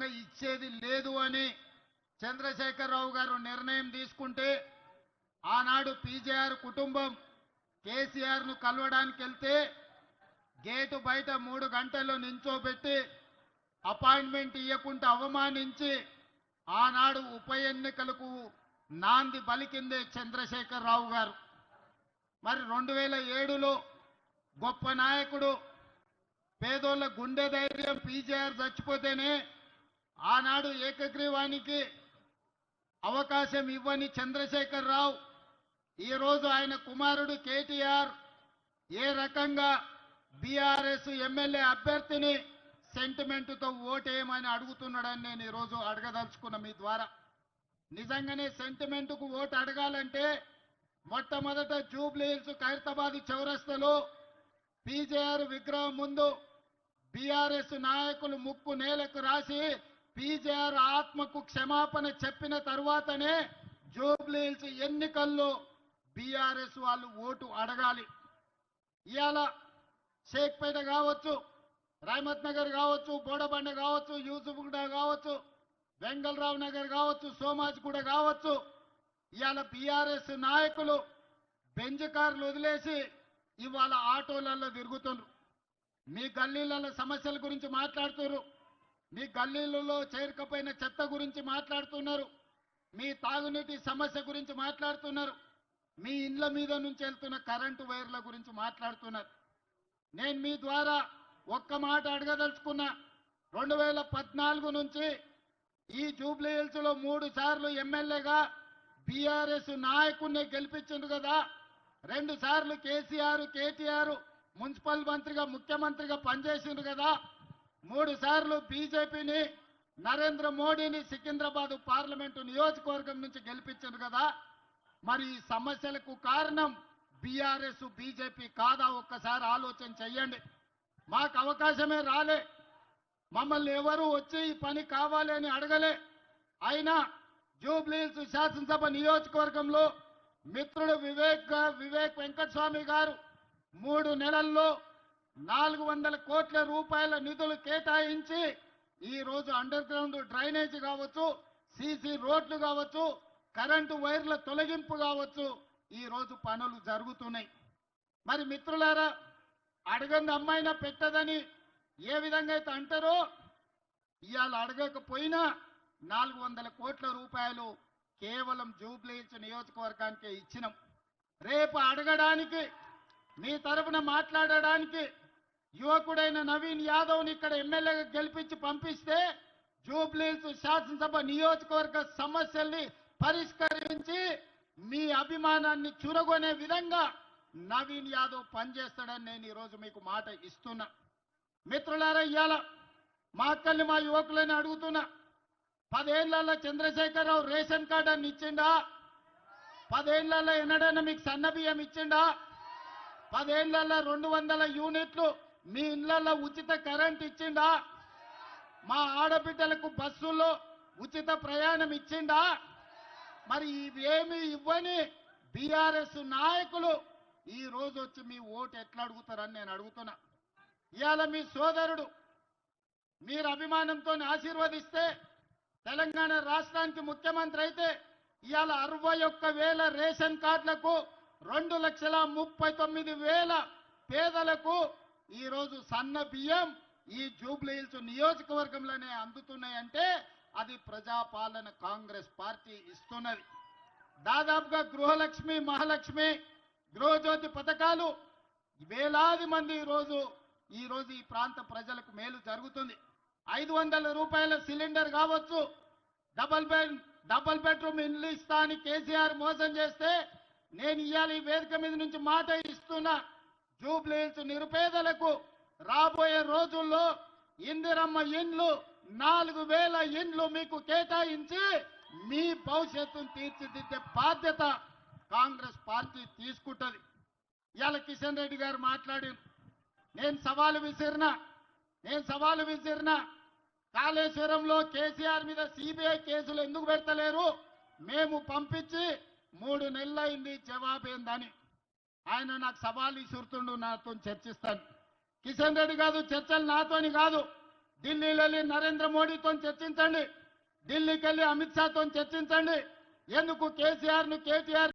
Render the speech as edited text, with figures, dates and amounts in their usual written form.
ఖచ్చితంగా ఇచ్చేది లేదు అని చంద్రశేఖరరావు గారు నిర్ణయం తీసుకుంటే ఆనాడు పీజేఆర్ కుటుంబం కేసీఆర్ ను కలవడానికి వెళ్తే గేటు బయట 3 గంటలు నించోబెట్టి అపాయింట్మెంట్ ఇవ్వకుండా అవమానించి ఆనాడు ఉప ఎన్నికలకు నాంది పలికిందే చంద్రశేఖరరావు గారు. మరి 2007లో గొప్ప నాయకుడు పేదోళ్ళ గుండె ధైర్యం పీజేఆర్ చచ్చిపోతేనే ఆనాడు ఏకగ్రీవానికి అవకాశం ఇవ్వని చంద్రశేఖరరావు ఈరోజు ఆయన కుమారుడు కేటీఆర్ ఏ రకంగా బీఆర్ఎస్ ఎమ్మెల్యే అభ్యర్థిని సెంటిమెంటుతో ఓటేయమని అడుగుతున్నాడని నేను ఈరోజు అడగదలుచుకున్న మీ ద్వారా. నిజంగానే సెంటిమెంటుకు ఓటు అడగాలంటే మొట్టమొదట జూబ్లీ హిల్స్ ఖైరతాబాద్ చౌరస్తాలో పీజేఆర్ విగ్రహం ముందు బీఆర్ఎస్ నాయకులు ముక్కు నేలకు రాసి పీజేఆర్ ఆత్మకు క్షమాపణ చెప్పిన తర్వాతనే జూబ్లీ హిల్స్ ఎన్నికల్లో బీఆర్ఎస్ వాళ్ళు ఓటు అడగాలి. ఇవాళ షేక్పేట కావచ్చు, రహమత్ నగర్ కావచ్చు, బోడబండ కావచ్చు, యూసుఫ్గూడ కావచ్చు, వెంగళరావు నగర్ కావచ్చు, సోమాజిగూడ కావచ్చు, ఇవాళ బీఆర్ఎస్ నాయకులు బెంజ్ కార్లు వదిలేసి ఇవాళ ఆటోలలో తిరుగుతున్నారు. మీ గల్లీలలో సమస్యల గురించి మాట్లాడుతున్నారు, మీ గల్లీలలో చేరుకపోయిన చెత్త గురించి మాట్లాడుతున్నారు, మీ తాగునీటి సమస్య గురించి మాట్లాడుతున్నారు, మీ ఇండ్ల మీద నుంచి వెళ్తున్న కరెంటు వైర్ల గురించి మాట్లాడుతున్నారు. నేను మీ ద్వారా ఒక్క మాట అడగదలుచుకున్నా. 2014 నుంచి ఈ జూబ్లీ హిల్స్ లో 3 సార్లు ఎమ్మెల్యేగా బీఆర్ఎస్ నాయకుడిని గెలిపించిండు కదా. 2 సార్లు కేటీఆర్ మున్సిపల్ మంత్రిగా ముఖ్యమంత్రిగా పనిచేసిండు కదా. 3 సార్లు బీజేపీని నరేంద్ర మోడీని సికింద్రాబాద్ పార్లమెంటు నియోజకవర్గం నుంచి గెలిపించిండు కదా. మరి ఈ సమస్యలకు కారణం బీఆర్ఎస్ బీజేపీ కాదా? ఒక్కసారి ఆలోచన చెయ్యండి. మాకు అవకాశమే రాలే, మమ్మల్ని ఎవరు వచ్చి ఈ పని కావాలి అని అడగలే. అయినా జూబ్లీ హిల్స్ శాసనసభ నియోజకవర్గంలో మిత్రుడు వివేక్ వెంకటస్వామి గారు 3 నెలల్లో 400 కోట్ల రూపాయల నిధులు కేటాయించి ఈ రోజు అండర్ గ్రౌండ్ డ్రైనేజ్ కావచ్చు, సీసీ రోడ్లు కావచ్చు, కరెంటు వైర్ల తొలగింపు కావచ్చు, ఈ రోజు పనులు జరుగుతున్నాయి. మరి మిత్రులారా, అడగంది అమ్మాయినా పెట్టదని ఏ విధంగా అయితే అంటారో ఇవాళ అడగకపోయినా 400 కోట్ల రూపాయలు కేవలం జూబ్లీ హిల్స్ నియోజకవర్గానికి ఇచ్చినాం. రేపు అడగడానికి మీ తరపున మాట్లాడడానికి యువకుడైన నవీన్ యాదవ్ని ఇక్కడ ఎమ్మెల్యేగా గెలిపించి పంపిస్తే జూబ్లీ హిల్స్ శాసనసభ నియోజకవర్గ సమస్యల్ని పరిష్కరించి మీ అభిమానాన్ని చురగొనే విధంగా నవీన్ యాదవ్ పనిచేస్తాడని నేను ఈరోజు మీకు మాట ఇస్తున్నా. మిత్రులారా, ఇవాళ మా అక్కల్ని మా యువకులని అడుగుతున్నా. 10 ఏళ్లలో చంద్రశేఖరరావు రేషన్ కార్డు అని ఇచ్చిండా? 10 ఏళ్లలో ఎన్నడైనా మీకు సన్న బియ్యం ఇచ్చిండా? 10 ఏళ్లలో 200 యూనిట్లు మీ ఇళ్లలో ఉచిత కరెంట్ ఇచ్చిండా? మా ఆడబిడ్డలకు బస్సుల్లో ఉచిత ప్రయాణం ఇచ్చిండా? మరి ఇవేమి ఇవ్వని బీఆర్ఎస్ నాయకులు ఈ రోజు వచ్చి మీ ఓటు ఎట్లా అడుగుతారని నేను అడుగుతున్నా. ఇవాళ మీ సోదరుడు మీరు అభిమానంతో ఆశీర్వదిస్తే తెలంగాణ రాష్ట్రానికి ముఖ్యమంత్రి అయితే ఇవాళ 61,000 రేషన్ కార్డులకు 2,39,000 పేదలకు ఈ రోజు సన్న బియ్యం ఈ జూబ్లీ హిల్స్ నియోజకవర్గంలోనే అందుతున్నాయంటే అది ప్రజాపాలన కాంగ్రెస్ పార్టీ ఇస్తున్నది. దాదాపుగా గృహలక్ష్మి, మహాలక్ష్మి, గృహజ్యోతి పథకాలు వేలాది మంది ఈ రోజు ఈ ప్రాంత ప్రజలకు మేలు జరుగుతుంది. 500 రూపాయల సిలిండర్ కావచ్చు, డబల్ బెడ్రూమ్ ఇల్లు ఇస్తా అని కేసీఆర్ మోసం చేస్తే నేను ఇవాళ ఈ వేదిక మీద నుంచి మాట ఇస్తున్నా. జూబ్లీ హిల్స్ నిరుపేదలకు రాబోయే రోజుల్లో ఇందిరమ్మ ఇండ్లు 4,000 ఇండ్లు మీకు కేటాయించి మీ భవిష్యత్తును తీర్చిదిద్దే బాధ్యత కాంగ్రెస్ పార్టీ తీసుకుంటది. ఇవాళ కిషన్ రెడ్డి గారు మాట్లాడి నేను సవాలు విసిరినా కాళేశ్వరంలో కేసీఆర్ మీద సిబిఐ కేసులు ఎందుకు పెడతలేరు? మేము పంపించి 3 నెలలైంది, జవాబేందని ఆయన నాకు సవాలు విసురుతుండు. నాతో చర్చిస్తాను. కిషన్ రెడ్డి కాదు, చర్చలు నాతోని కాదు, ఢిల్లీకి వెళ్ళి నరేంద్ర మోడీతో చర్చించండి, ఢిల్లీకి వెళ్ళి అమిత్ షాతో చర్చించండి. ఎందుకు కేసీఆర్ ను కేటీఆర్